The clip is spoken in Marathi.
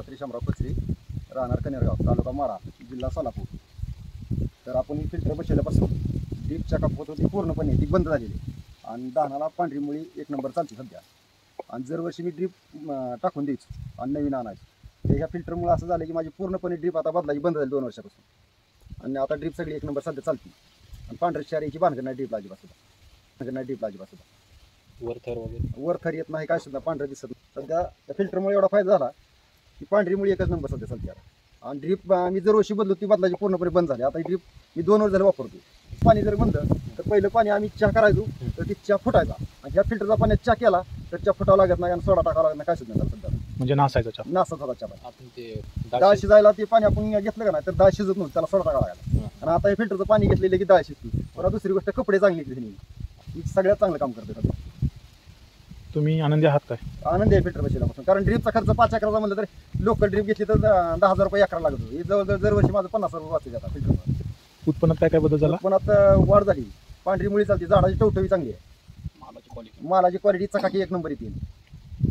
दत्तात्रय शामराव कचरे, राहणार कनेरगाव, तालुका माढा, जिल्हा सोलापूर. तर आपण ही फिल्टर बसवल्यापासून ड्रीप चेकअप होत होती पूर्णपणे, ती बंद झालेली आणि धानाला पांढरी मुळी एक नंबर चालते सध्या. आणि दरवर्षी मी ड्रीप टाकून द्यायचो आणि नवीन आणायचो. तर ह्या फिल्टरमुळे असं झालं की माझी पूर्णपणे ड्रीप आता बदलायची बंद झाली 2 वर्षापासून. आणि आता ड्रीप सगळी एक नंबर सध्या चालते आणि पांढऱ्या शारीची भानगड नाही ड्रीप अजिबात सुद्धा. वरथर वगैरे वर थर येत नाही, काय सुद्धा पांढरं दिसत नाही. सध्या त्या फिल्टरमुळे एवढा फायदा झाला की पांढरी मुळी एकच नंबर सध्या चालते. आणि ड्रीप मी दरवर्षी बदलतो, ती बदलायची पूर्णपणे बंद झाली. आता ड्रीप मी 2 वर्ष झाले वापरतो. पाणी जर बंद तर पहिलं पाणी आम्ही चहा करायचो तर ती चहा फुटायचा, आणि ह्या फिल्टरचा पाण्यात चहा केला तर चहा फुटावं लागत नाही आणि सोडा टाकावा लागत नाही, काय सुद्धा सध्या म्हणजे नासायचा चहा. नासत होता चहा. आपण ते डाळ शिजायला ते पाणी आपण घेतलं का नाही तर डाळ शिजत नव्हतं, त्याला सोडा टाकावा लागला. आणि आता हे फिल्टरचं पाणी घेतलेलं की डाळ शिजते. परत दुसरी गोष्ट, कपडे चांगली घेतली, ही सगळ्यात चांगलं काम करते सध्या. तुम्ही आनंदी आहात काय? आनंद आहे फिल्टर बसवल्यापासून. कारण ड्रीपचा खर्च 5 एकराचा म्हणलं तर लोकल ड्रीप घेतली तर 10,000 रुपये एकरा लागत होतो. हे जवळजवळ दरवर्षी माझं 50,000 रुपये वाचते आता फिल्टर. उत्पन्नात काय काय बदल झाला? पण आता वाढ झाली, पांढरी मुळी चालते, झाडाची टवटवी चांगली आहे, मालाची क्वालिटी मालाची क्वालिटी चकाकी एक नंबर येते.